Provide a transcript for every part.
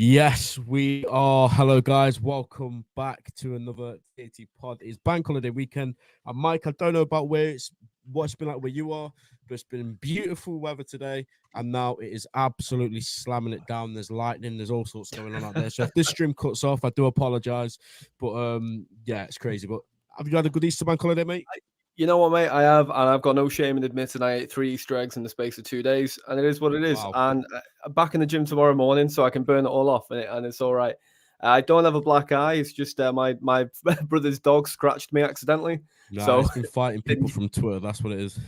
Yes, we are. Hello, guys. Welcome back to another TAT pod. It's bank holiday weekend. And Mike, I don't know about what's been like where you are, but it's been beautiful weather today. And now it is absolutely slamming it down. There's lightning. There's all sorts going on out there. So if this stream cuts off, I do apologize. But yeah, it's crazy. But have you had a good Easter bank holiday, mate? You know what, mate? I have, and I've got no shame in admitting I ate 3 Easter eggs in the space of 2 days, and it is what it is. Wow. And I'm back in the gym tomorrow morning, so I can burn it all off, and it's all right. I don't have a black eye. It's just my brother's dog scratched me accidentally. Nah, So it's been fighting people from Twitter. That's what it is.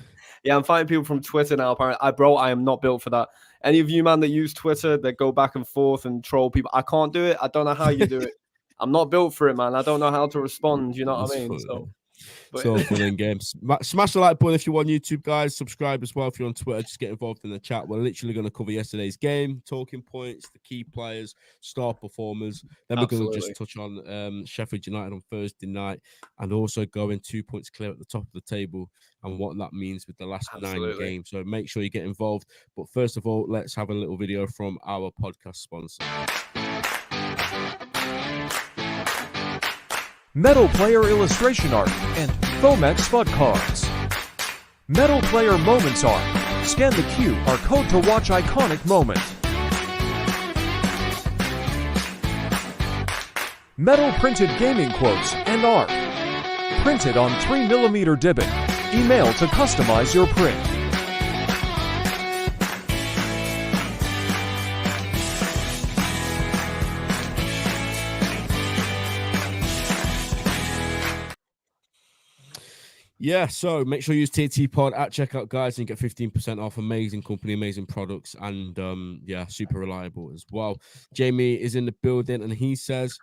yeah, I'm fighting people from Twitter now. Apparently, I am not built for that. Any of you, man, that use Twitter that go back and forth and troll people, I can't do it. I don't know how you do it. I'm not built for it, man. I don't know how to respond. You know what I mean? Funny. So, So fun in games. Smash the like button if you're on YouTube, guys. Subscribe as well if you're on Twitter. Just get involved in the chat. We're literally going to cover yesterday's game, talking points, the key players, star performers. Then we're going to just touch on Sheffield United on Thursday night, and also going 2 points clear at the top of the table and what that means with the last 9 games. So make sure you get involved. But first of all, let's have a little video from our podcast sponsor. Metal Player Illustration Art and Fomex Spud Cards. Metal Player Moments Art. Scan the QR code to watch iconic moment. Metal printed gaming quotes and art. Printed on 3mm Dibbit. Email to customize your print. Yeah, so make sure you use TT Pod at checkout, guys, and get 15% off. Amazing company, amazing products, and yeah, super reliable as well. Jamie is in the building, and he says,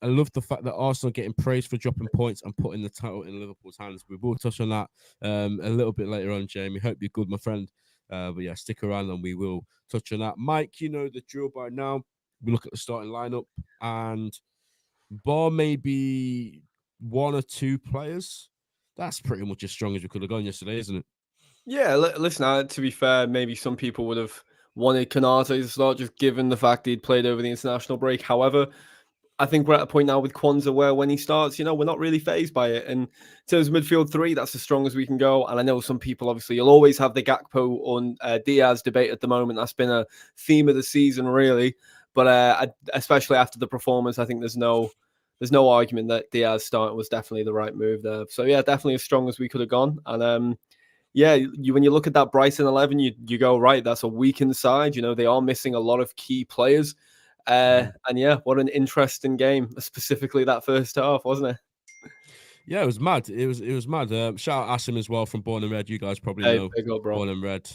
I love the fact that Arsenal are getting praised for dropping points and putting the title in Liverpool's hands. We will touch on that a little bit later on, Jamie. Hope you're good, my friend. But yeah, stick around and we will touch on that. Mike, you know the drill by now. We look at the starting lineup, and bar maybe 1 or 2 players. That's pretty much as strong as we could have gone yesterday, isn't it? Yeah, listen, to be fair, maybe some people would have wanted Canate to start, just given the fact he'd played over the international break. However, I think we're at a point now with Kwanzaa where when he starts, we're not really fazed by it. And in terms of midfield 3, that's as strong as we can go. And I know some people, obviously, you'll always have the Gakpo on Diaz debate at the moment. That's been a theme of the season, really. But especially after the performance, I think there's no argument that Diaz starting was definitely the right move there. So yeah, definitely as strong as we could have gone. And yeah, when you look at that Brighton 11, you go, right, that's a weakened side. They are missing a lot of key players. And yeah, what an interesting game, specifically that first half, wasn't it? Yeah, it was mad. It was mad. Shout out Asim as well from Born and Red. You guys probably know Born and Red.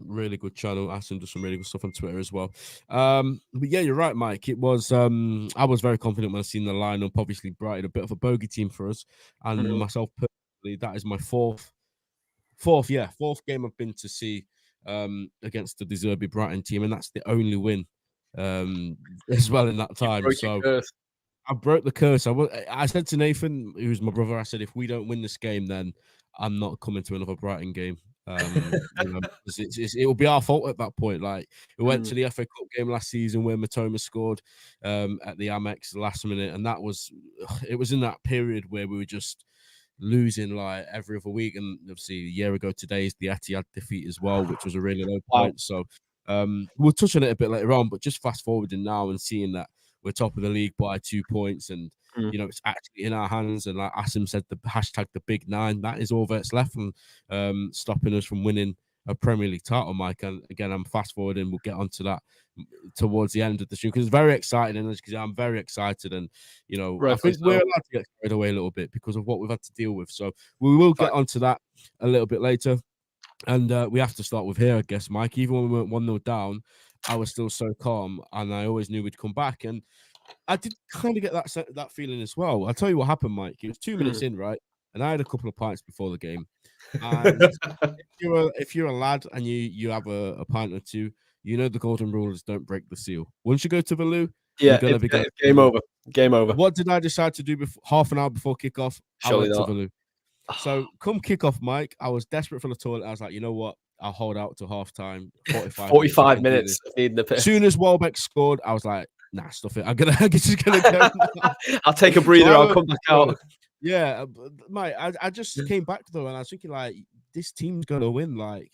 Really good channel. Asim does some really good stuff on Twitter as well. But yeah, you're right, Mike. It was. I was very confident when I seen the lineup. Obviously, Brighton a bit of a bogey team for us, and myself personally, that is my fourth game I've been to see against the De Zerbi Brighton team, and that's the only win as well in that time. So I broke the curse. I said to Nathan, who's my brother, I said, if we don't win this game, then I'm not coming to another Brighton game. It will be our fault at that point. Like, we went to the FA Cup game last season where Matoma scored at the Amex last minute, and it was in that period where we were just losing like every other week. And obviously a year ago today is the Etihad defeat as well, which was a really low point. So we'll touch on it a bit later on, but just fast forwarding now and seeing that we're top of the league by 2 points, and it's actually in our hands. And like Asim said, the hashtag the Big 9, that is all that's left from stopping us from winning a Premier League title, Mike. And again, I'm fast forwarding. We'll get onto that towards the end of the stream because it's very exciting, and because I'm very excited, and I think we're allowed to get carried away a little bit because of what we've had to deal with. So we will get onto that a little bit later. And we have to start with here, I guess, Mike. Even when we went 1-0 down, I was still so calm, and I always knew we'd come back. And I did kind of get that feeling as well. I'll tell you what happened, Mike. It was 2 minutes in, right? And I had a couple of pints before the game. And if you're a lad and you have a pint or two, the golden rule is don't break the seal. Once you go to the loo, you're going to be game over. Game over. What did I decide to do half an hour before kickoff? I went to the loo. So come kickoff, Mike, I was desperate for the toilet. I was like, you know what? I'll hold out till half time. 45 minutes. As soon as Welbeck scored, I was like, Nah, stuff it. I'm just gonna go. I'll take a breather. I'll come back out. Yeah, mate. I just came back though, and I was thinking like this team's gonna win. Like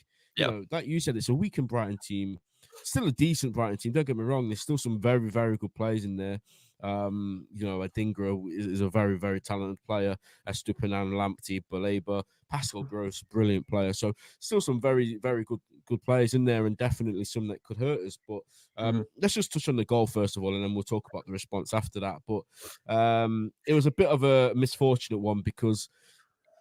like you said, it's a weakened Brighton team. Still a decent Brighton team. Don't get me wrong. There's still some very, very good players in there. Adingra is a very, very talented player. Estupinan, Lamptey, Baleba, Pascal Gross, brilliant player. So still some very, very good players in there, and definitely some that could hurt us. But let's just touch on the goal first of all, and then we'll talk about the response after that. But it was a bit of a misfortunate one because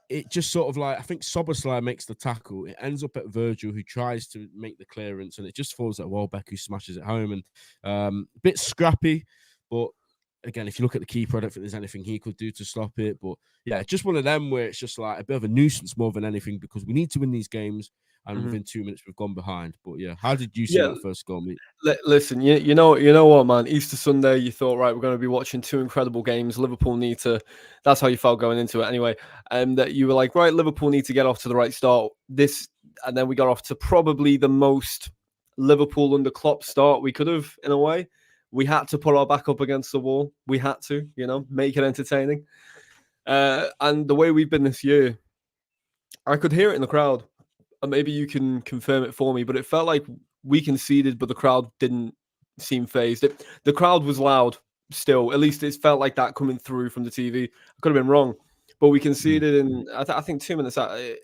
it just sort of like, I think Soboslai makes the tackle. It ends up at Virgil, who tries to make the clearance, and it just falls at Welbeck, who smashes it home. And a bit scrappy, but again, if you look at the keeper, I don't think there's anything he could do to stop it. But yeah, just one of them where it's just like a bit of a nuisance more than anything, because we need to win these games, and within 2 minutes we've gone behind. But yeah, how did you see that first goal, mate? Listen, you know what, man? Easter Sunday, you thought, right, we're going to be watching two incredible games. Liverpool need to. That's how you felt going into it, anyway. And that you were like, right, Liverpool need to get off to the right start. And then we got off to probably the most Liverpool under Klopp start we could have, in a way. We had to put our back up against the wall. We had to, make it entertaining. And the way we've been this year, I could hear it in the crowd. And maybe you can confirm it for me, but it felt like we conceded, but the crowd didn't seem phased. The crowd was loud still. At least it felt like that coming through from the TV. I could have been wrong, but we conceded in, I think 2 minutes after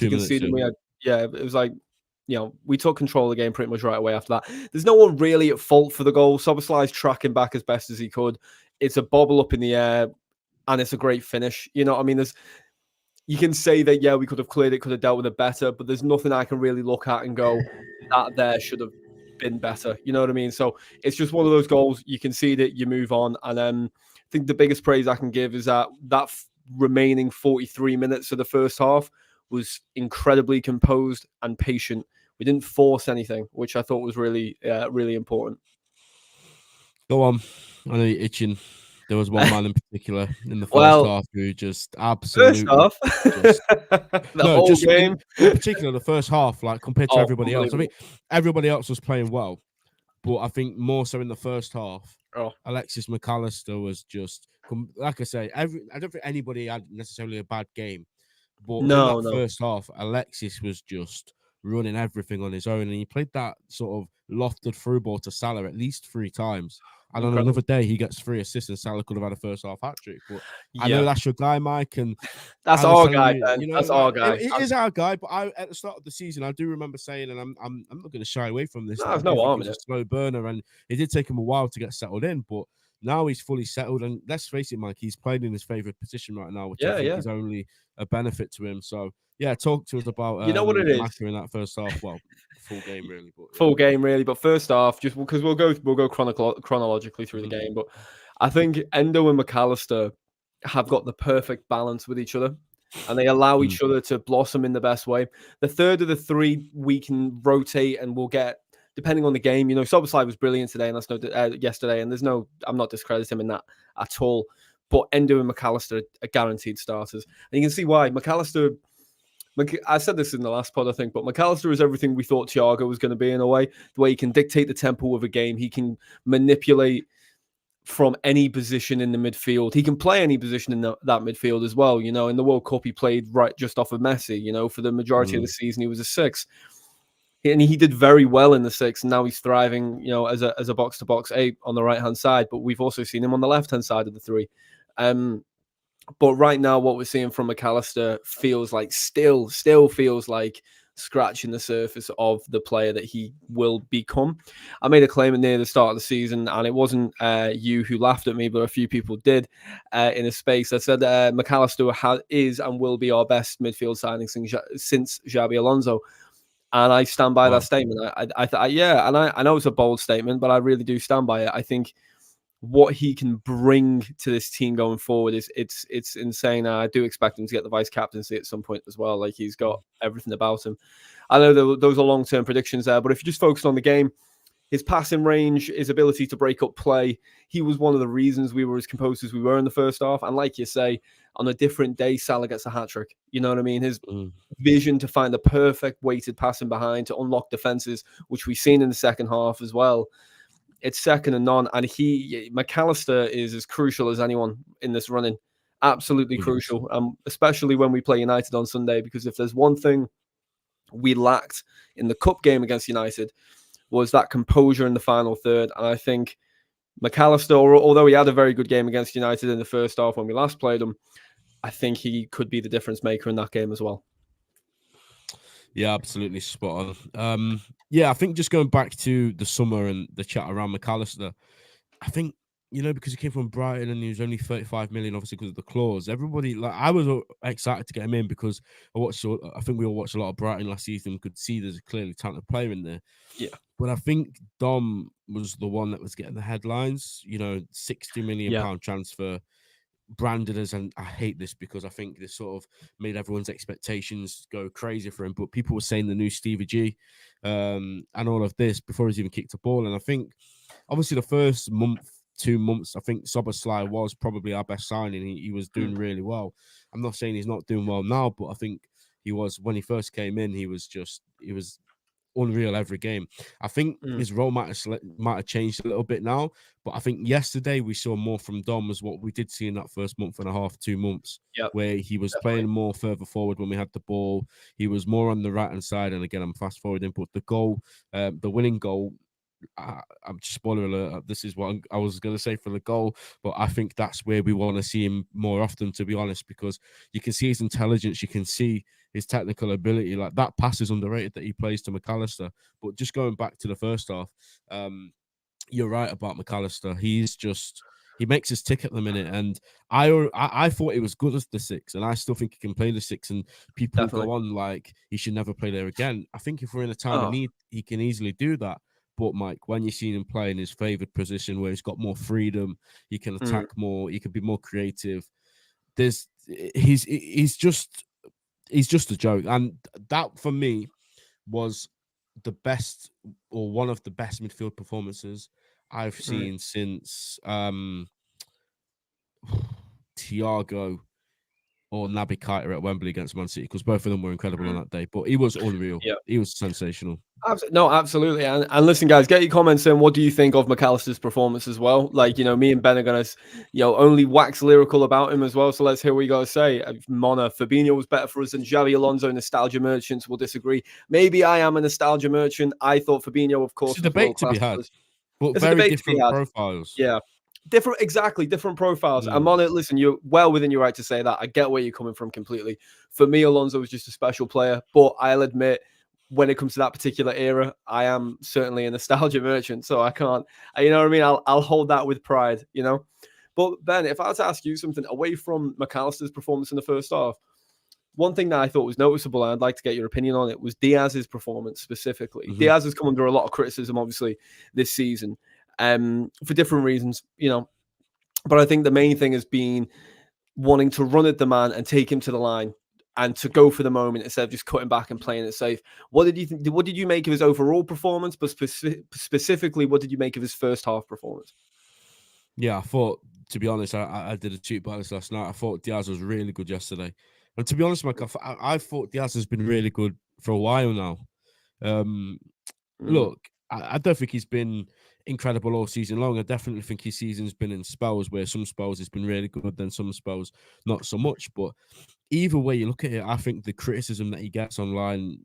conceding, it was like, we took control of the game pretty much right away after that. There's no one really at fault for the goal. Soboslai's tracking back as best as he could. It's a bobble up in the air, and it's a great finish. You know what I mean? You can say that, we could have cleared it, could have dealt with it better, but there's nothing I can really look at and go, that there should have been better. You know what I mean? So it's just one of those goals. You concede it, you move on. And I think the biggest praise I can give is that remaining 43 minutes of the first half was incredibly composed and patient. We didn't force anything, which I thought was really, really important. Go on. I know you're itching. There was one man in particular in the first half who just absolutely... First half? Whole game? In particular, the first half, like compared to everybody else. I mean, everybody else was playing well, but I think more so in the first half, Alexis McAllister was just... Like I say, I don't think anybody had necessarily a bad game, but in that first half, Alexis was just running everything on his own, and he played that sort of lofted through ball to Salah at least 3 times. And on another day, he gets 3 assists, and Salah could have had a first half hat trick. But I know that's your guy, Mike, and that's our guy. That's our guy. It is our guy. But at the start of the season, I do remember saying, and I'm not going to shy away from this. There's no harm in it. A slow burner, and it did take him a while to get settled in, but now he's fully settled. And let's face it, Mike, he's playing in his favorite position right now, which I think is only a benefit to him. So yeah, talk to us about what it is in that first half. Well, full game really, but full game really. But first half, just because we'll go chronologically through the game. But I think Endo and McAllister have got the perfect balance with each other, and they allow each other to blossom in the best way. The third of the 3 we can rotate, and we'll get, depending on the game. Soboslai was brilliant today, and yesterday, and I'm not discrediting him in that at all. But Endo and McAllister are guaranteed starters, and you can see why. McAllister, I said this in the last pod, I think, but McAllister is everything we thought Thiago was going to be in a way. The way he can dictate the tempo of a game, he can manipulate from any position in the midfield. He can play any position in that midfield as well. In the World Cup, he played right just off of Messi. For the majority of the season, he was a 6. And he did very well in the 6, and now he's thriving, as a box-to-box 8 on the right-hand side. But we've also seen him on the left-hand side of the 3. But right now, what we're seeing from McAllister feels like still feels like scratching the surface of the player that he will become. I made a claim near the start of the season, and it wasn't you who laughed at me, but a few people did in a space. I said McAllister is and will be our best midfield signing since Xabi Alonso. And I stand by that statement. I know it's a bold statement, but I really do stand by it. I think what he can bring to this team going forward it's insane. I do expect him to get the vice captaincy at some point as well. Like, he's got everything about him. I know those are long-term predictions there, but if you just focus on the game, his passing range, his ability to break up play, he was one of the reasons we were as composed as we were in the first half. And like you say, on a different day, Salah gets a hat-trick. You know what I mean? His vision to find the perfect weighted passing behind to unlock defenses, which we've seen in the second half as well. It's second to none. And McAllister is as crucial as anyone in this running. Absolutely crucial, especially when we play United on Sunday, because if there's one thing we lacked in the cup game against United was that composure in the final third. And I think McAllister, although he had a very good game against United in the first half when we last played him, I think he could be the difference maker in that game as well. Yeah, absolutely spot on. Yeah, I think just going back to the summer and the chat around McAllister, I think, because he came from Brighton and he was only 35 million, obviously because of the clause. Everybody, I was excited to get him in because I think we all watched a lot of Brighton last season. Could see there's a clearly talented player in there. Yeah, but I think Dom was the one that was getting the headlines. 60 million pound transfer, branded as, and I hate this because I think this sort of made everyone's expectations go crazy for him. But people were saying the new Stevie G, and all of this before he's even kicked a ball. And I think obviously the first 2 months, I think Szoboszlai was probably our best signing. He was doing really well. I'm not saying he's not doing well now, but I think he was when he first came in. He was unreal every game. I think his role might have changed a little bit now, but I think yesterday we saw more from Dom as what we did see in that first month and a half, 2 months, where he was playing more further forward when we had the ball. He was more on the right hand side, and again, I'm fast forwarding, but the goal, the winning goal. I'm just spoiler alert. This is what I was going to say for the goal, but I think that's where we want to see him more often, to be honest, because you can see his intelligence, you can see his technical ability. Like that pass is underrated that he plays to McAllister. But just going back to the first half, you're right about McAllister. He makes his tick at the minute, and I thought it was good as the 6, and I still think he can play the 6. And people go on like he should never play there again. I think if we're in a time of need, he can easily do that. But Mike, when you've seen him play in his favoured position where he's got more freedom, he can attack more, he can be more creative. He's just a joke, and that for me was the best or one of the best midfield performances I've seen since Thiago or Naby Keita at Wembley against Man City, because both of them were incredible on that day. But he was unreal. Yeah. He was sensational. No, absolutely. And listen, guys, get your comments in. What do you think of McAllister's performance as well? Like, me and Ben are going to, only wax lyrical about him as well. So let's hear what you got to say. Mona, Fabinho was better for us than Xabi Alonso. Nostalgia merchants will disagree. Maybe I am a nostalgia merchant. I thought Fabinho, of course, it's a debate to be had, but very different profiles. Yeah. Different profiles. And Mona, listen, you're well within your right to say that. I get where you're coming from completely. For me, Alonso was just a special player, but I'll admit, when it comes to that particular era, I am certainly a nostalgia merchant, so I can't, you know what I mean? I'll hold that with pride, But Ben, if I was to ask you something away from McAllister's performance in the first half, one thing that I thought was noticeable, and I'd like to get your opinion on it, was Diaz's performance specifically. Diaz has come under a lot of criticism, obviously, this season, for different reasons, But I think the main thing has been wanting to run at the man and take him to the line and to go for the moment instead of just cutting back and playing it safe. What did you think? What did you make of his overall performance, but specifically, what did you make of his first half performance? Yeah, I thought, to be honest, I did a tweet about this last night. I thought Diaz was really good yesterday. And to be honest, Mike, I thought Diaz has been really good for a while now. Look, I don't think he's been incredible all season long. I definitely think his season's been in spells where some spells has been really good, then some spells not so much. But either way you look at it, I think the criticism that he gets online,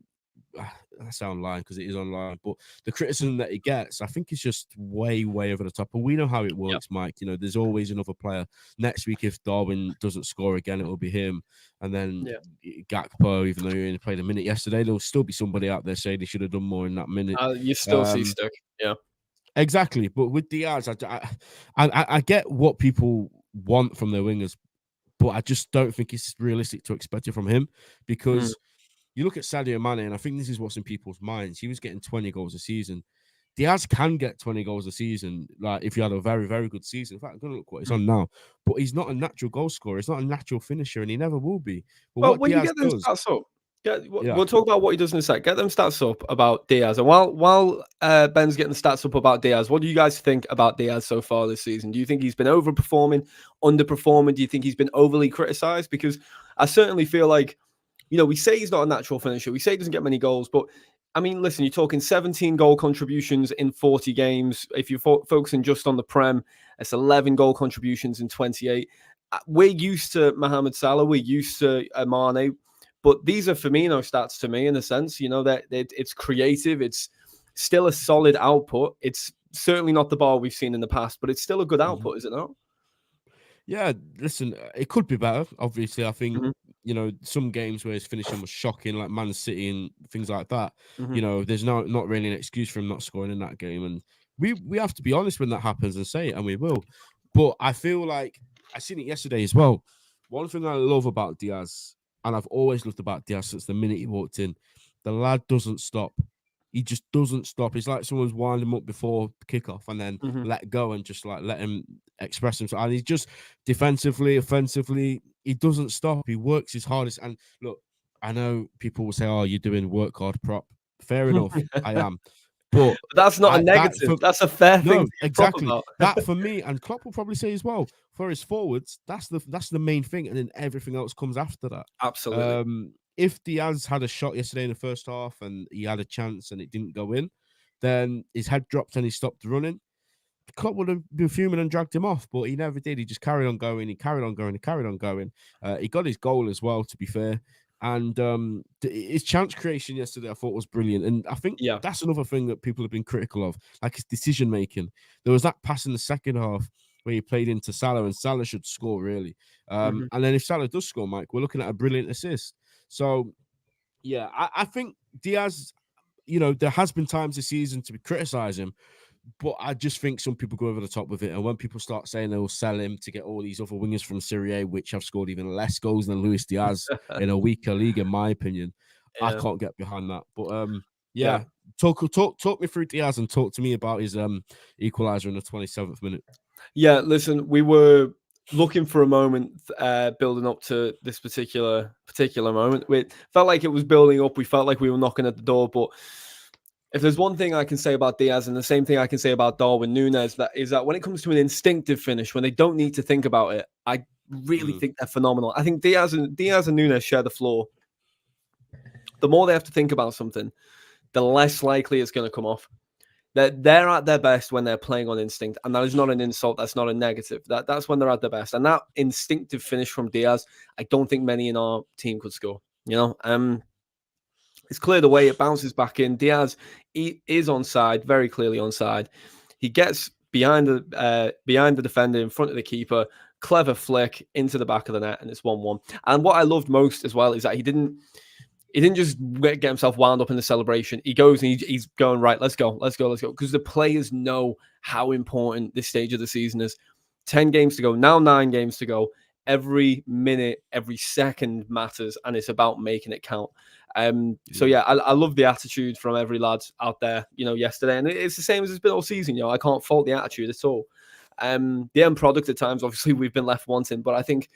I say online because it is online, but the criticism that he gets, I think is just way over the top. And we know how it works, Mike. There's always another player. Next week, if Darwin doesn't score again, it will be him. And then Gakpo, even though he only played a minute yesterday, there'll still be somebody out there saying he should have done more in that minute. You still see Stuck, Exactly. But with Diaz, I get what people want from their wingers, but I just don't think it's realistic to expect it from him, because you look at Sadio Mane, and I think this is what's in people's minds. He was getting 20 goals a season. Diaz can get 20 goals a season, like if you had a very, very good season. In fact, I'm going to look what he's on now. But he's not a natural goal scorer. He's not a natural finisher, and he never will be. But what when Diaz you get those stats up, we'll talk about what he does in a sec. Get them stats up about Diaz. And while Ben's getting the stats up about Diaz, what do you guys think about Diaz so far this season? Do you think he's been overperforming, underperforming? Do you think he's been overly criticised? Because I certainly feel like, we say he's not a natural finisher. We say he doesn't get many goals, but I mean, listen, you're talking 17 goal contributions in 40 games. If you're focusing just on the Prem, it's 11 goal contributions in 28. We're used to Mohamed Salah, we're used to Mane, but these are Firmino stats to me in a sense. You know, that it's creative, it's still a solid output. It's certainly not the bar we've seen in the past, but it's still a good output, is it not? Yeah, listen, it could be better. Obviously, I think Mhm. you know some games where his finishing was shocking, like Man City and things like that. Mhm. You know, there's not really an excuse for him not scoring in that game, and we have to be honest when that happens and say it, and we will. But I feel like I seen it yesterday as well. One thing I love about Diaz, and I've always loved about Diaz since the minute he walked in, the lad doesn't stop. He just doesn't stop. It's like someone's wind him up before kickoff and then Mhm. let go and just like let him express himself. And he's just defensively, offensively, he doesn't stop. He works his hardest. And look, I know people will say, "Oh, you're doing work hard prop." Fair enough, I am. But That's not a negative. That's a fair thing no, to be proper exactly. about. That for me, and Klopp will probably say as well, for his forwards, that's the main thing, and then everything else comes after that. Absolutely. If Diaz had a shot yesterday in the first half and he had a chance and it didn't go in, then his head dropped and he stopped running. Klopp would have been fuming and dragged him off, but he never did. He just carried on going. He carried on going. He carried on going. He got his goal as well, to be fair. And his chance creation yesterday, I thought was brilliant. And I think Yeah. that's another thing that people have been critical of, like his decision making. There was that pass in the second half where he played into Salah, and Salah should score really. Mhm. And then if Salah does score, Mike, we're looking at a brilliant assist. So yeah, I think Diaz. You know, there has been times this season to criticize him, but I just think some people go over the top with it. And when people start saying they'll sell him to get all these other wingers from Serie A, which have scored even less goals than Luis Diaz in a weaker league, in my opinion, I Yeah. can't get behind that. But Yeah. yeah, talk me through Diaz and talk to me about his equalizer in the 27th minute. Yeah, listen, we were looking for a moment building up to this particular moment. It felt like it was building up. We felt like we were knocking at the door. But if there's one thing I can say about Diaz, and the same thing I can say about Darwin Núñez, that is that when it comes to an instinctive finish, when they don't need to think about it, I really think they're phenomenal. I think Diaz and Núñez share the floor. The more they have to think about something, the less likely it's going to come off. They're at their best when they're playing on instinct, and that is not an insult. That's not a negative. That's when they're at their best. And that instinctive finish from Diaz, I don't think many in our team could score. You know, it's cleared away. It bounces back in. Diaz is onside, very clearly onside. He gets behind the defender in front of the keeper. Clever flick into the back of the net, and it's 1-1. And what I loved most as well is that he didn't just get himself wound up in the celebration. He goes and he's going, right, let's go. Because the players know how important this stage of the season is. 10 games to go, now 9 games to go. Every minute, every second matters, and it's about making it count. So yeah, I love the attitude from every lad out there, you know, yesterday. And it's the same as it's been all season, you know. I can't fault the attitude at all. The end product at times, obviously, we've been left wanting, but I think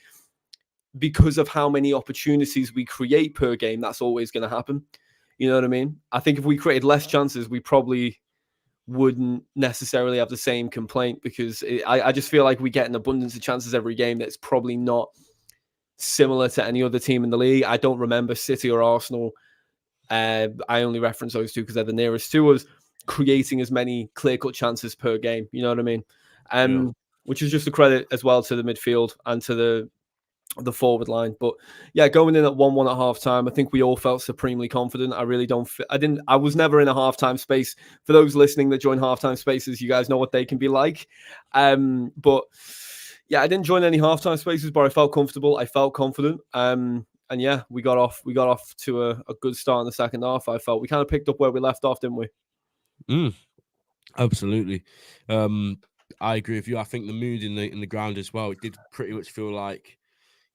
because of how many opportunities we create per game, that's always going to happen. You know what I mean? I think if we created less chances, we probably wouldn't necessarily have the same complaint, because I just feel like we get an abundance of chances every game that's probably not similar to any other team in the league. I don't remember City or Arsenal. I only reference those two because they're the nearest to us, creating as many clear-cut chances per game. You know what I mean? Which is just a credit as well to the midfield and to the forward line. But yeah, going in at 1-1 at half time, I think we all felt supremely confident. I really don't I was never in a halftime space. For those listening that join halftime spaces, you guys know what they can be like. But yeah, I didn't join any halftime spaces, but I felt comfortable. I felt confident. And yeah, we got off to a good start in the second half. I felt we kind of picked up where we left off, didn't we? Absolutely. I agree with you. I think the mood in the ground as well, it did pretty much feel like,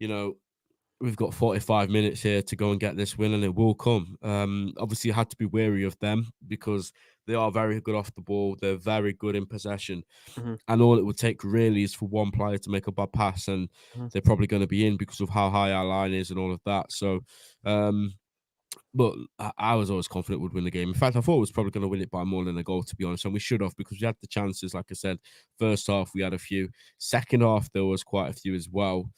you know, we've got 45 minutes here to go and get this win, and it will come. Obviously, you had to be wary of them because they are very good off the ball. They're very good in possession. Mhm. And all it would take really is for one player to make a bad pass, and they're probably going to be in because of how high our line is and all of that. So, but I was always confident we'd win the game. In fact, I thought we was probably going to win it by more than a goal, to be honest. And we should have, because we had the chances. Like I said, first half we had a few. Second half there was quite a few as well.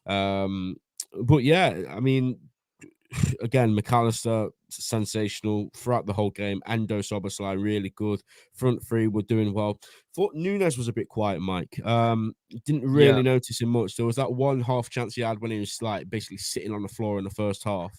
But yeah, I mean, again, McAllister sensational throughout the whole game. Endo, Szoboszlai really good. Front three were doing well. Thought Nunes was a bit quiet, Mike. Didn't really notice him much. There was that one half chance he had when he was like basically sitting on the floor in the first half.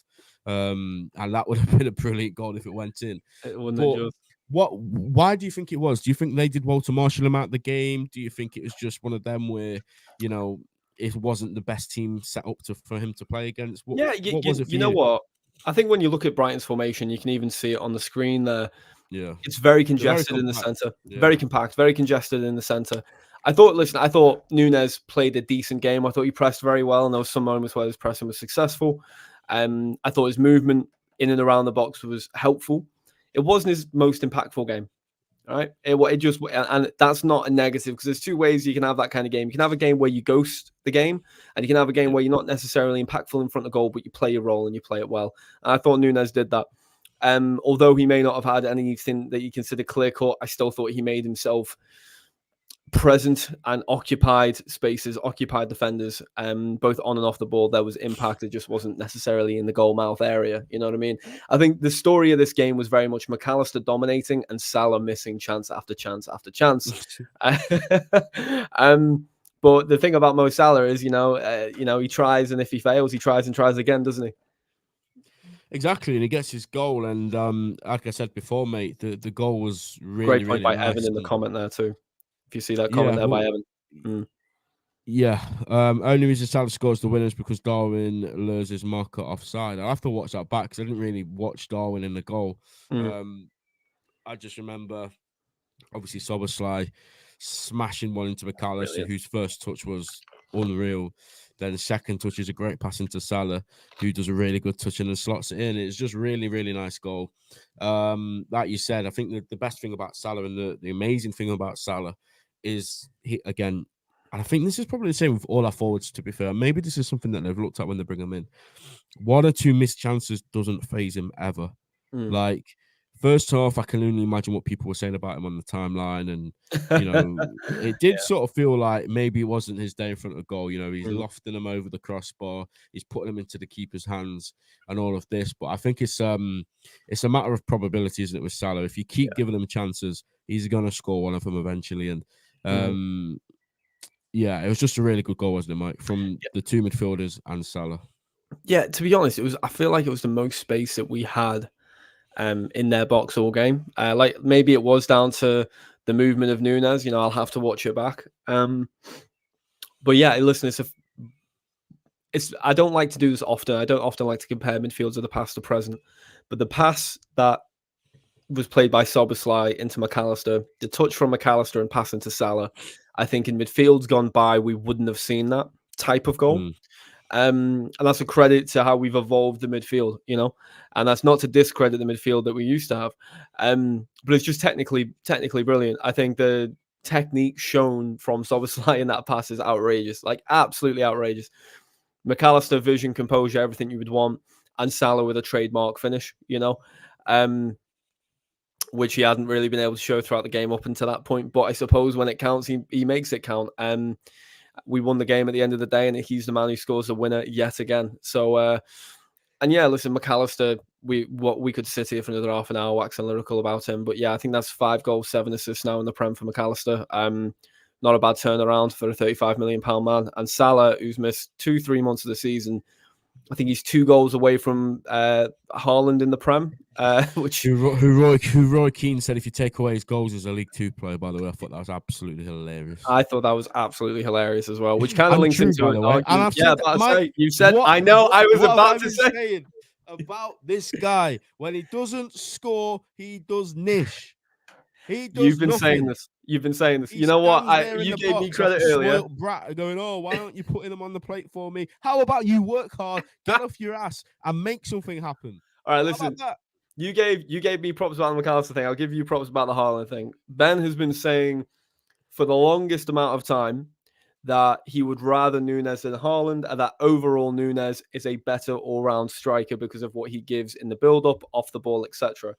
And that would have been a brilliant goal if it went in. It wouldn't have just. Why do you think it was? Do you think they did well to marshal him out the game? Do you think it was just one of them where, you know, it wasn't the best team set up for him to play against? What was it for you know what? I think when you look at Brighton's formation, you can even see it on the screen there. Yeah. It's very congested in the centre. Yeah. Very compact, very congested in the centre. I thought Nunes played a decent game. I thought he pressed very well, and there was some moments where his pressing was successful. I thought his movement in and around the box was helpful. It wasn't his most impactful game. All right. It just, and that's not a negative, because there's two ways you can have that kind of game. You can have a game where you ghost the game, and you can have a game where you're not necessarily impactful in front of goal, but you play your role and you play it well. And I thought Nunes did that. Although he may not have had anything that you consider clear cut, I still thought he made himself present and occupied spaces, occupied defenders, both on and off the ball. There was impact. It just wasn't necessarily in the goal mouth area. You know what I mean? I think the story of this game was very much McAllister dominating and Salah missing chance after chance after chance. But the thing about Mo Salah is, he tries, and if he fails, he tries and tries again, doesn't he? Exactly, and he gets his goal. And like I said before, mate, the goal was really great point really by nice. Evan in the comment there too. If you see that comment there by Evan. Yeah. Only reason Salah scores the winners because Darwin lures his marker offside. I'll have to watch that back because I didn't really watch Darwin in the goal. I just remember, obviously, Szoboszlai smashing one into McAllister, whose first touch was unreal. Then the second touch is a great pass into Salah, who does a really good touch and then slots it in. It's just really, really nice goal. Like you said, I think the best thing about Salah and the amazing thing about Salah is, and I think this is probably the same with all our forwards, to be fair. Maybe this is something that they've looked at when they bring him in. 1 or 2 missed chances doesn't faze him ever. Like, first half, I can only imagine what people were saying about him on the timeline. And, it did sort of feel like maybe it wasn't his day in front of goal. He's lofting them over the crossbar. He's putting them into the keeper's hands and all of this. But I think it's a matter of probability, isn't it, with Salah? If you keep giving him chances, he's going to score one of them eventually. And, it was just a really good goal, wasn't it, Mike? From the 2 midfielders and Salah. Yeah, to be honest, I feel like it was the most space that we had in their box all game. Like maybe it was down to the movement of Nunes. I'll have to watch it back. But yeah, listen, I don't like to do this often. I don't often like to compare midfields of the past to present. But the pass that was played by Szoboszlai into McAllister, the touch from McAllister and pass into Salah, I think in midfields gone by, we wouldn't have seen that type of goal. And that's a credit to how we've evolved the midfield, and that's not to discredit the midfield that we used to have. But it's just technically brilliant. I think the technique shown from Szoboszlai in that pass is outrageous, like absolutely outrageous. McAllister, vision, composure, everything you would want, and Salah with a trademark finish, which he hadn't really been able to show throughout the game up until that point. But I suppose when it counts, he makes it count. We won the game at the end of the day, and he's the man who scores the winner yet again. So, listen, McAllister, we could sit here for another half an hour waxing lyrical about him. But yeah, I think that's 5 goals, 7 assists now in the Prem for McAllister. Not a bad turnaround for a £35 million man. And Salah, who's missed 2-3 months of the season, I think he's 2 goals away from Haaland in the Prem. Who Roy Keane said if you take away his goals as a League 2 player, by the way. I thought that was absolutely hilarious. I thought that was absolutely hilarious as well, which kind of links into it. You said, I know, I was about to say. About this guy, when he doesn't score, he does niche. He does You've been nothing. saying this. You've been saying this. He you know what? You gave me credit earlier. Brat going, why aren't you putting them on the plate for me? How about you work hard, get off your ass, and make something happen? All right, listen. You gave me props about the McAllister thing. I'll give you props about the Haaland thing. Ben has been saying for the longest amount of time that he would rather Nunes than Haaland, and that overall Nunes is a better all-round striker because of what he gives in the build-up, off the ball, etc.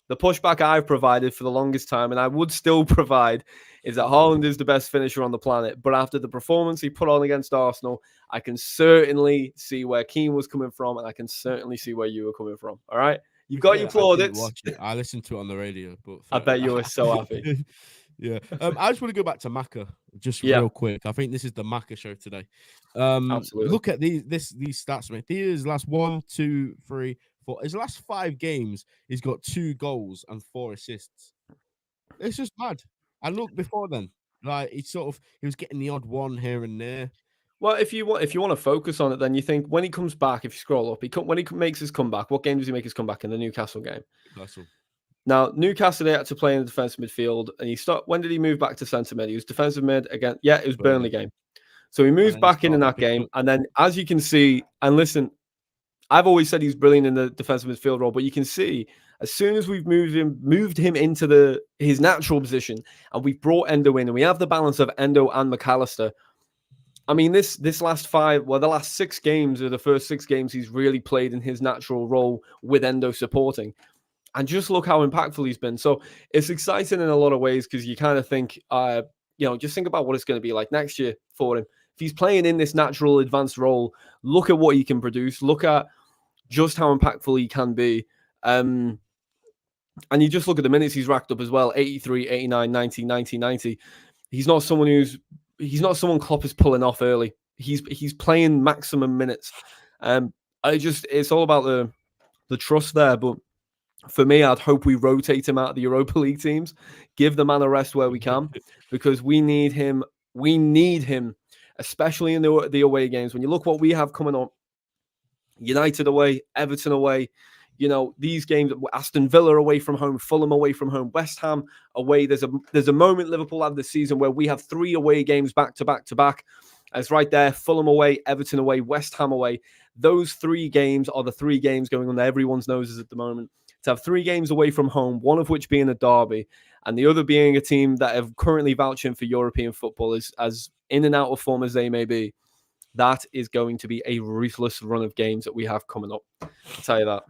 The pushback I've provided for the longest time, and I would still provide, is that Haaland is the best finisher on the planet. But after the performance he put on against Arsenal, I can certainly see where Keane was coming from, and I can certainly see where you were coming from. All right? You've got your I didn't plaudits. watch it. I listened to it on the radio, but I bet you were so happy. Yeah. I just want to go back to Maka just Yeah. real quick. I think this is the Maka show today. Absolutely. Look at these stats, mate. His last 1, 2, 3, 4. His last 5 games, he's got 2 goals and 4 assists. It's just mad. And look, before then, like he was getting the odd one here and there. Well, if you want to focus on it, then you think when he comes back, if you scroll up, when he makes his comeback, what game does he make his comeback in? The Newcastle game. Newcastle. Now, Newcastle, they had to play in the defensive midfield, and when did he move back to centre mid? He was defensive mid again. Yeah, it was Burnley game. So he moves back in that game, and then as you can see, and listen, I've always said he's brilliant in the defensive midfield role, but you can see as soon as we've moved him into his natural position, and we've brought Endo in, and we have the balance of Endo and McAllister. I mean, the last 6 games are the first 6 games he's really played in his natural role with Endo supporting. And just look how impactful he's been. So it's exciting in a lot of ways because you kind of think, just think about what it's going to be like next year for him. If he's playing in this natural advanced role, look at what he can produce. Look at just how impactful he can be. And you just look at the minutes he's racked up as well, 83, 89, 90, 90, 90. He's not someone Klopp is pulling off early. He's playing maximum minutes. It's all about the trust there. But for me, I'd hope we rotate him out of the Europa League teams, give the man a rest where we can, because we need him. We need him, especially in the away games. When you look what we have coming up, United away, Everton away, these games, Aston Villa away from home, Fulham away from home, West Ham away. There's a moment Liverpool had this season where we have 3 away games back to back to back. It's right there, Fulham away, Everton away, West Ham away. Those 3 games are the 3 games going on everyone's noses at the moment. To have 3 games away from home, one of which being a derby, and the other being a team that are currently vouching for European football as in and out of form as they may be, that is going to be a ruthless run of games that we have coming up. I'll tell you that.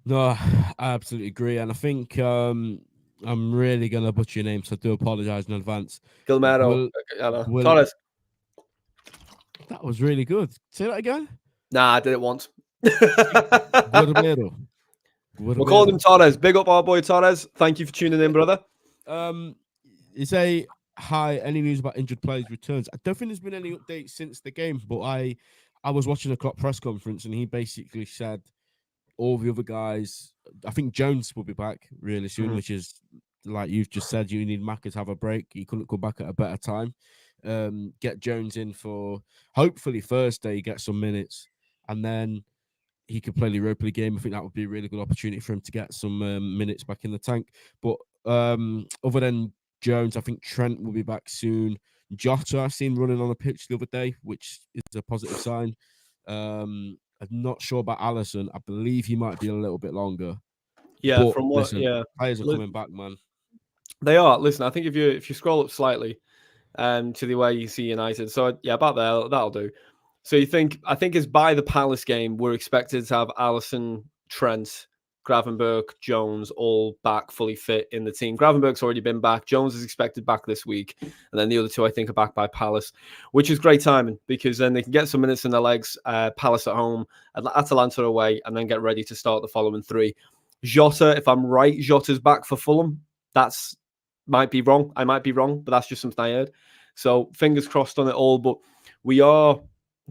No, I absolutely agree. And I think I'm really going to butcher your name, so I do apologize in advance. Guillermo Torres. That was really good. Say that again? Nah, I did it once. Guillermo. We'll call him Torres. Big up our boy Torres. Thank you for tuning in, brother. You say, hi, any news about injured players' returns? I don't think there's been any updates since the game, but I was watching a Klopp press conference and he basically said all the other guys, I think Jones will be back really soon, which is, like you've just said, you need Maka to have a break. He couldn't come back at a better time. Get Jones in for hopefully Thursday, get some minutes, and then he could play the Europa League game. I think that would be a really good opportunity for him to get some minutes back in the tank. But other than Jones, I think Trent will be back soon. Jota, I've seen running on the pitch the other day, which is a positive sign. I'm not sure about Alisson. I believe he might be a little bit longer. Yeah, but players are coming back, man. They are. Listen, I think if you scroll up slightly to the way you see United, so yeah, about there, that'll do. So I think it's by the Palace game, we're expected to have Alisson, Trent, Gravenberch, Jones all back fully fit in the team. Gravenberch's already been back. Jones is expected back this week. And then the other 2, I think, are back by Palace, which is great timing because then they can get some minutes in their legs. Palace at home, Atalanta away, and then get ready to start the following 3. Jota, if I'm right, Jota's back for Fulham. Might be wrong. I might be wrong, but that's just something I heard. So fingers crossed on it all. But we are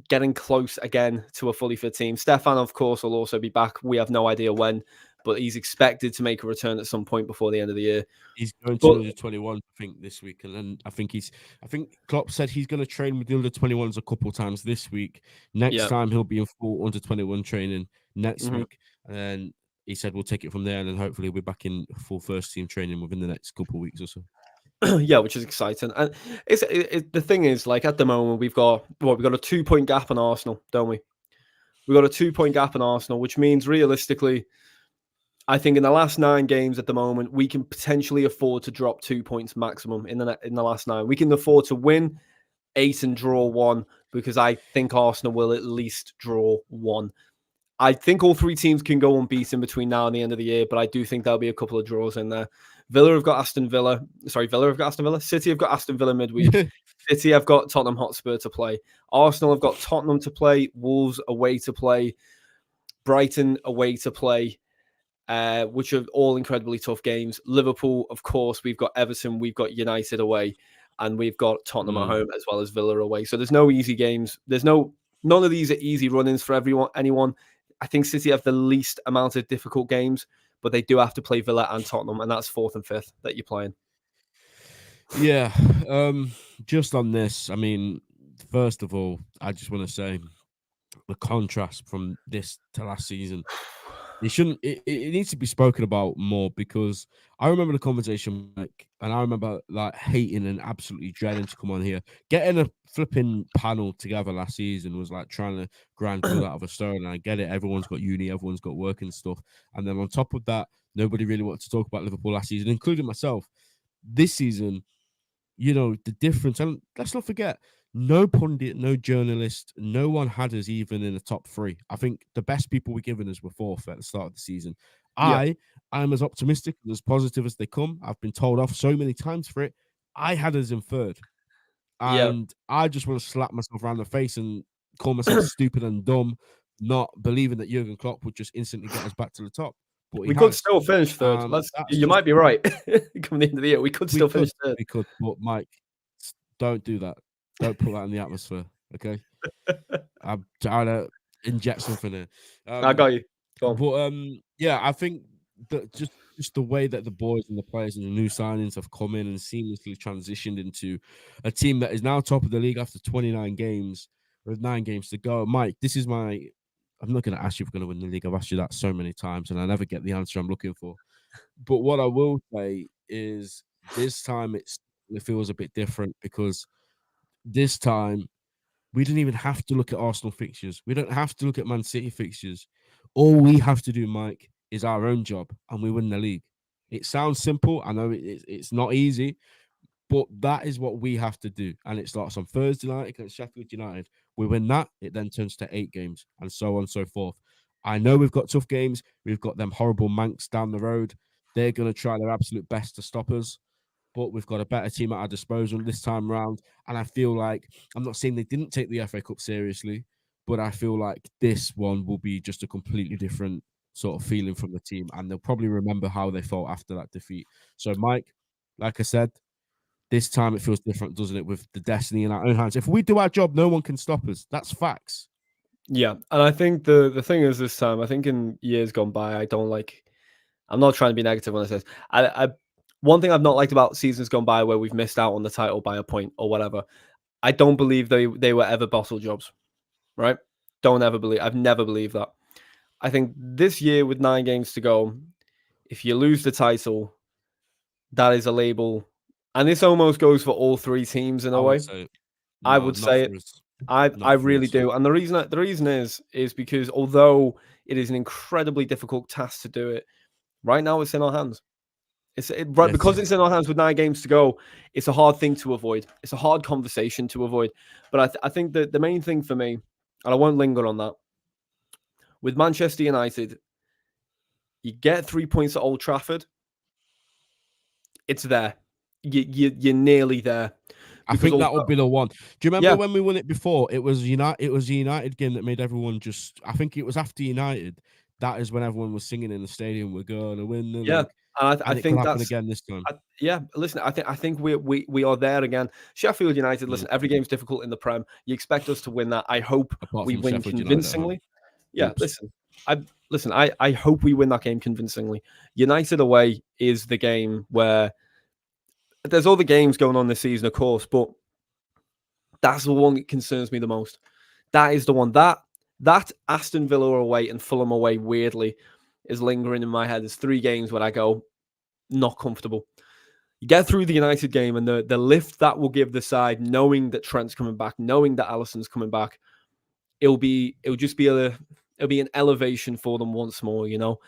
getting close again to a fully fit team. Stefan, of course, will also be back. We have no idea when, but he's expected to make a return at some point before the end of the year. He's going to under 21, I think, this week. And then I think Klopp said he's going to train with the under 21s a couple times this week. Next time he'll be in full under 21 training next week. And then he said we'll take it from there, and then hopefully we'll be back in full first team training within the next couple of weeks or so. Yeah, which is exciting. And the thing is, like at the moment, we've got a 2-point gap on Arsenal, don't we? We've got a 2-point gap on Arsenal, which means realistically, I think in the last 9 games at the moment, we can potentially afford to drop 2 points maximum in the last 9. We can afford to win 8 and draw 1 because I think Arsenal will at least draw 1. I think all three teams can go unbeaten between now and the end of the year, but I do think there'll be a couple of draws in there. Villa have got Aston Villa. Sorry, Villa have got Aston Villa. City have got Aston Villa midweek. City have got Tottenham Hotspur to play. Arsenal have got Tottenham to play. Wolves away to play. Brighton away to play, which are all incredibly tough games. Liverpool, of course, we've got Everton, we've got United away, and we've got Tottenham at home as well as Villa away. So there's no easy games. None of these are easy run-ins for anyone. I think City have the least amount of difficult games, but they do have to play Villa and Tottenham, and that's 4th and 5th that you're playing. Yeah. Just on this, I mean, first of all, I just want to say the contrast from this to last season. It needs to be spoken about more, because I remember the conversation, like, and I remember like hating and absolutely dreading to come on here. Getting a flipping panel together last season was like trying to grind wood out of a stone. And I get it, everyone's got uni, everyone's got work and stuff. And then on top of that, nobody really wanted to talk about Liverpool last season, including myself. This season, you know, the difference, and let's not forget, no pundit, no journalist, no one had us even in the top 3. I think the best people we're given us were 4th at the start of the season. I'm as optimistic and as positive as they come. I've been told off so many times for it. I had us in 3rd. And I just want to slap myself around the face and call myself stupid and dumb, not believing that Jurgen Klopp would just instantly get us back to the top. But we could still finish 3rd. You might be right. Coming into the year, we could still finish 3rd. We could, but Mike, don't do that. Don't put that in the atmosphere, okay? I'm trying to inject something here. I got you. Go on. But yeah, I think that just the way that the boys and the players and the new signings have come in and seamlessly transitioned into a team that is now top of the league after 29 games with 9 games to go. Mike, this is my. I'm not going to ask you if we're going to win the league. I've asked you that so many times, and I never get the answer I'm looking for. But what I will say is this time it feels a bit different, because this time we didn't even have to look at Arsenal fixtures. We don't have to look at Man City fixtures. All we have to do, Mike, is our own job, and we win the league. It sounds simple. I know it's not easy, but that is what we have to do. And it starts on Thursday night against Sheffield United. We win that, it then turns to 8 games, and so on and so forth. I know we've got tough games. We've got them horrible Mancs down the road. They're going to try their absolute best to stop us, but we've got a better team at our disposal this time around. And I feel like, I'm not saying they didn't take the FA Cup seriously, but I feel like this one will be just a completely different sort of feeling from the team, and they'll probably remember how they felt after that defeat. So, Mike, like I said, this time it feels different, doesn't it, with the destiny in our own hands. If we do our job, no one can stop us. That's facts. Yeah, and I think the thing is this time, I think in years gone by, I'm not trying to be negative when I say this. One thing I've not liked about seasons gone by where we've missed out on the title by a point or whatever, I don't believe they were ever bottle jobs, right? I've never believed that. I think this year with 9 games to go, if you lose the title, that is a label. And this almost goes for all 3 teams in a way. I would say it. I really do. And the reason is because although it is an incredibly difficult task to do it, right now it's in our hands. Because it's in our hands with 9 games to go, it's a hard thing to avoid. It's a hard conversation to avoid. But I think that the main thing for me, and I won't linger on that, with Manchester United, you get 3 points at Old Trafford. It's there. You're nearly there. I think that would be the one. Do you remember when we won it before? It was United. It was the United game that made everyone just. I think it was after United. That is when everyone was singing in the stadium, "We're going to win the league." And I think that's again this time. Listen, I think we are there again. Sheffield United. Listen, every game's difficult in the Prem. You expect us to win that. I hope we win Sheffield convincingly. Listen. I hope we win that game convincingly. United away is the game where there's other games going on this season, of course, but that's the one that concerns me the most. That is the one that Aston Villa away and Fulham away weirdly is lingering in my head. There's 3 games where I go not comfortable. You get through the United game and the lift that will give the side, knowing that Trent's coming back, knowing that Alisson's coming back, it'll be an elevation for them once more, you know.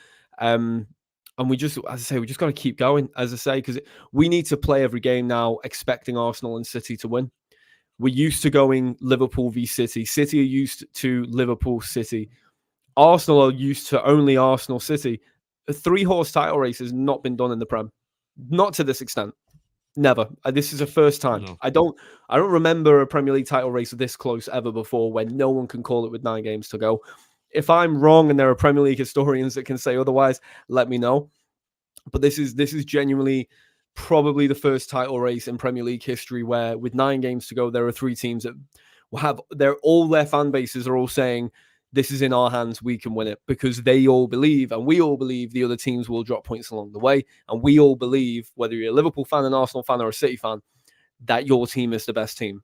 And we just, as I say, we just got to keep going, as I say, because we need to play every game now expecting Arsenal and City to win. We're used to going Liverpool v City. City are used to Liverpool City. Arsenal are used to only Arsenal City. A 3-horse title race has not been done in the Prem, not to this extent. Never. This is a first time. No. I don't remember a Premier League title race this close ever before, when no one can call it with 9 games to go. If I'm wrong and there are Premier League historians that can say otherwise, let me know. But this is genuinely probably the first title race in Premier League history where, with 9 games to go, there are 3 teams that have all their fan bases are all saying, this is in our hands, we can win it, because they all believe, and we all believe, the other teams will drop points along the way. And we all believe, whether you're a Liverpool fan, an Arsenal fan, or a City fan, that your team is the best team.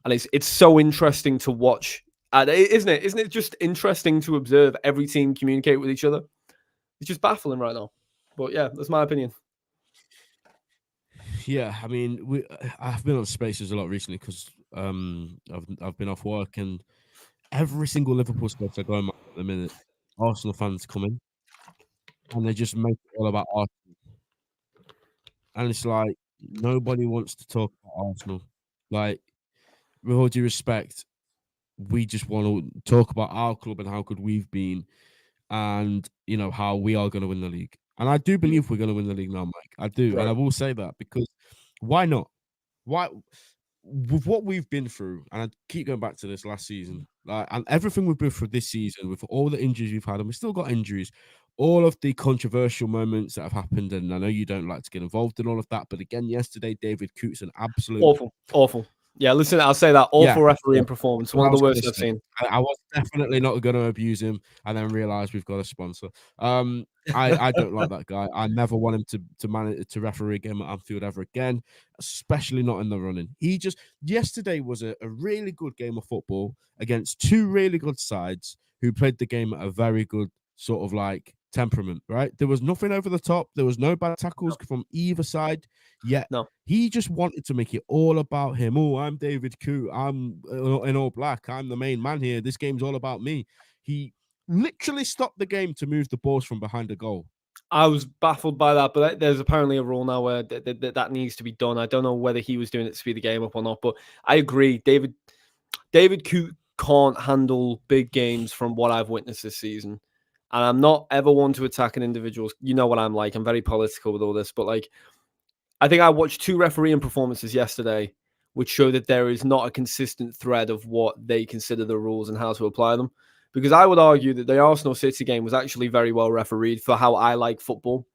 And it's so interesting to watch. Isn't it? Isn't it just interesting to observe every team communicate with each other? It's just baffling right now. But yeah, that's my opinion. Yeah, I mean, I've been on Spaces a lot recently because I've been off work, and every single Liverpool space I go in at the minute, Arsenal fans come in, and they just make it all about Arsenal. And it's like, nobody wants to talk about Arsenal. Like, with all due respect, we just want to talk about our club and how good we've been, and how we are going to win the league. And I do believe we're going to win the league now, Mike. I do, Right. and I will say that, because why not? Why, with what we've been through, and I keep going back to this last season, and everything we've been through this season, with all the injuries we've had, and we've still got injuries, all of the controversial moments that have happened, and I know you don't like to get involved in all of that, but again, yesterday, David Coote's an absolute awful. Yeah, listen, I'll say that awful refereeing performance, one of the worst I've seen. I was definitely not going to abuse him, and then realize we've got a sponsor. I don't like that guy. I never want him to manage to referee a game at Anfield ever again, especially not in the running. Yesterday was a really good game of football against 2 really good sides who played the game at a very good sort of like temperament, right? There was nothing over the top. There was no bad tackles from either side. Yet he just wanted to make it all about him. Oh, I'm David Coote. I'm in all black. I'm the main man here. This game's all about me. He literally stopped the game to move the balls from behind the goal. I was baffled by that, but there's apparently a rule now where that needs to be done. I don't know whether he was doing it to speed the game up or not, but I agree. David Coote can't handle big games from what I've witnessed this season. And I'm not ever one to attack an individual. You know what I'm like. I'm very political with all this, but like, I think I watched 2 refereeing performances yesterday, which show that there is not a consistent thread of what they consider the rules and how to apply them. Because I would argue that the Arsenal City game was actually very well refereed for how I like football.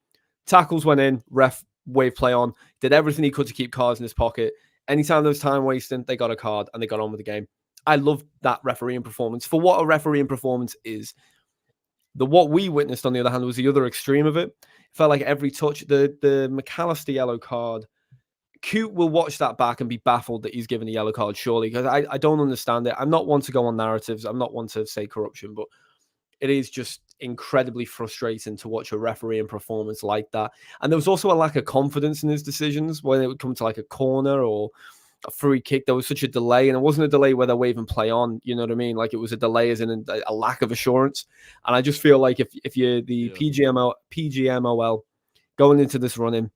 Tackles went in, ref wave play on, did everything he could to keep cards in his pocket. Anytime there was time wasting, they got a card and they got on with the game. I loved that refereeing performance for what a refereeing performance is. What we witnessed, on the other hand, was the other extreme of it. It felt like every touch, the McAllister yellow card, Coote will watch that back and be baffled that he's given a yellow card, surely, because I don't understand it. I'm not one to go on narratives. I'm not one to say corruption, but it is just incredibly frustrating to watch a refereeing performance like that. And there was also a lack of confidence in his decisions when it would come to like a corner or a free kick. There was such a delay, and it wasn't a delay where they're waving play on. You know what I mean? Like, it was a delay as in a lack of assurance. And I just feel like if you're the PGMOL going into this running,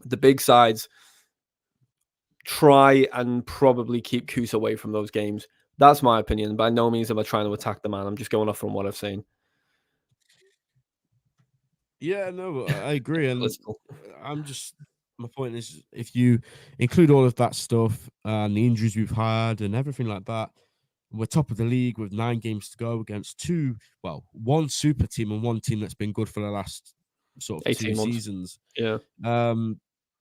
the big sides try and probably keep Coote away from those games. That's my opinion. By no means am I trying to attack the man. I'm just going off from what I've seen. Yeah, no, I agree. And my point is, if you include all of that stuff and the injuries we've had and everything like that, we're top of the league with 9 games to go against 1 super team and 1 team that's been good for the last sort of 2 seasons. Yeah.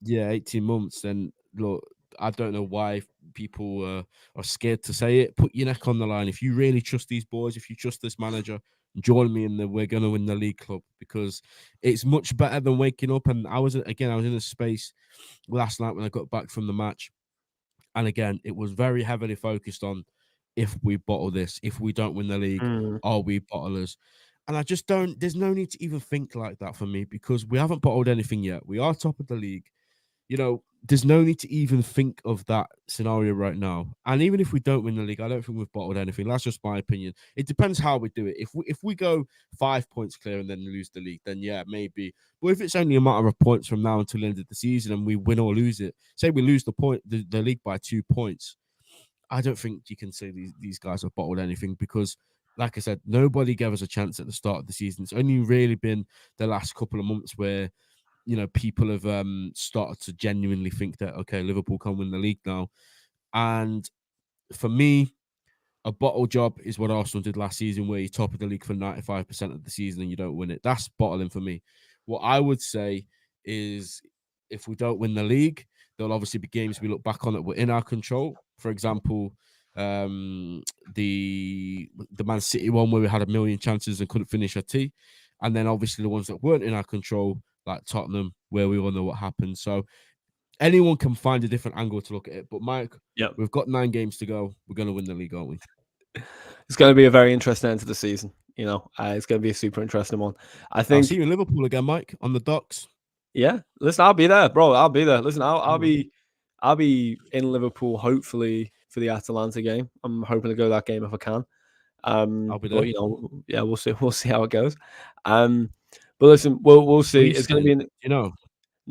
18 months. Then look, I don't know why people are scared to say it. Put your neck on the line. If you really trust these boys, if you trust this manager, join me in we're going to win the league club, because it's much better than waking up. And I was in a space last night when I got back from the match. And again, it was very heavily focused on, if we bottle this, if we don't win the league, are we bottlers? And I just don't, there's no need to even think like that for me, because we haven't bottled anything yet. We are top of the league. There's no need to even think of that scenario right now. And even if we don't win the league, I don't think we've bottled anything. That's just my opinion. It depends how we do it. If we go 5 points clear and then lose the league, then yeah, maybe. But if it's only a matter of points from now until the end of the season and we win or lose it, say we lose the league by 2 points, I don't think you can say these guys have bottled anything, because like I said, nobody gave us a chance at the start of the season. It's only really been the last couple of months where, you know, people have started to genuinely think that, okay, Liverpool can win the league now. And for me, a bottle job is what Arsenal did last season, where you're top of the league for 95% of the season and you don't win it. That's bottling for me. What I would say is, if we don't win the league, there'll obviously be games we look back on that were in our control. For example, the Man City one where we had a million chances and couldn't finish our tee. And then obviously the ones that weren't in our control, like Tottenham, where we all know what happened. So anyone can find a different angle to look at it. But Mike, we've got 9 games to go. We're going to win the league, aren't we? It's going to be a very interesting end to the season. You know, it's going to be a super interesting one. I think. I'll see you in Liverpool again, Mike, on the docks. Yeah, listen, I'll be there, bro. I'll be there. Listen, I'll be in Liverpool hopefully for the Atalanta game. I'm hoping to go to that game if I can. I'll be there. But, you know, yeah, we'll see. We'll see how it goes. But listen, we'll see. It's going to be. You know,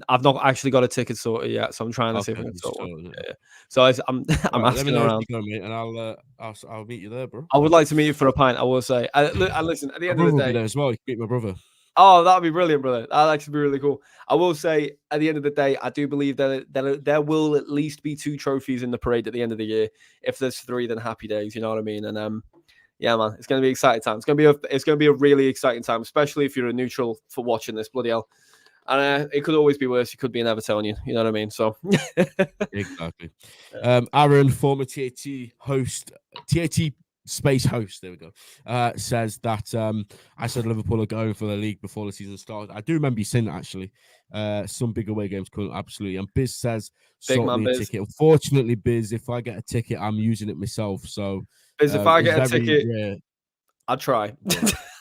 I've not actually got a ticket sorted yet, so I'm trying to see if I can sort one. Yeah. So I'm right, asking around. Go, mate, and I'll meet you there, bro. I would like to meet you for a pint. I will say. And listen, at the end of the day, will be there as well. You can meet my brother. Oh, that'd be brilliant, brother. That'd actually be really cool. I will say, at the end of the day, I do believe that there will at least be 2 trophies in the parade at the end of the year. If there's 3, then happy days. You know what I mean? And yeah, man, it's going to be exciting time. It's going to be a really exciting time, especially if you're a neutral for watching this. Bloody hell. And it could always be worse. You could be an Evertonian. You know what I mean? So exactly. Aaron, former TAT host, TAT space host, there we go, says that I said Liverpool are going for the league before the season started. I do remember you saying that, actually. Some big away games coming, absolutely. And Biz says, sort me a ticket. Unfortunately, Biz, if I get a ticket, I'm using it myself. So Biz, if I get a ticket, I'll try.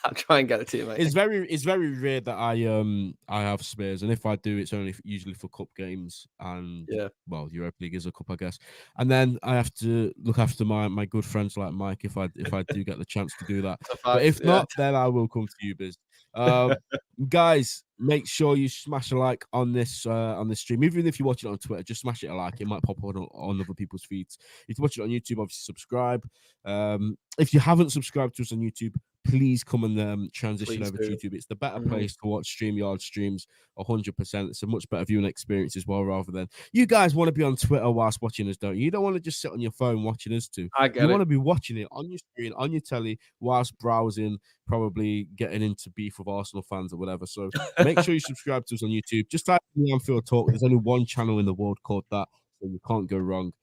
I'll try and get it to you, mate. It's very rare that I have spares, and if I do, it's only usually for cup games and well, Europa League is a cup, I guess. And then I have to look after my good friends like Mike if I do get the chance to do that. But if not, then I will come to you, Biz. Guys, make sure you smash a like on this stream. Even if you watch it on Twitter, just smash it a like. It might pop on other people's feeds. If you watch it on YouTube, obviously subscribe. If you haven't subscribed to us on YouTube, please come and transition over to YouTube. It's the better place to watch StreamYard streams. 100%. It's a much better viewing experience as well, rather than you guys want to be on Twitter whilst watching us, don't you? You don't want to just sit on your phone watching us too. You want to be watching it on your screen, on your telly, whilst browsing, probably getting into beef with Arsenal fans or whatever. So make sure you subscribe to us on YouTube. Just type in the Anfield Talk. There's only one channel in the world called that, so you can't go wrong.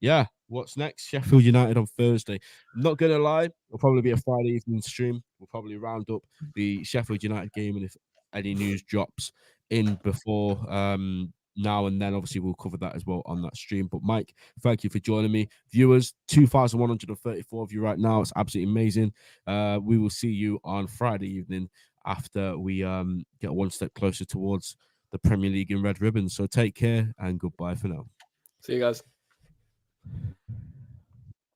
Yeah, what's next? Sheffield United on Thursday. I'm not going to lie, it'll probably be a Friday evening stream. We'll probably round up the Sheffield United game, and if any news drops in before now and then, obviously we'll cover that as well on that stream. But Mike, thank you for joining me. Viewers, 2,134 of you right now. It's absolutely amazing. We will see you on Friday evening after we get one step closer towards the Premier League in red ribbons. So take care and goodbye for now. See you guys.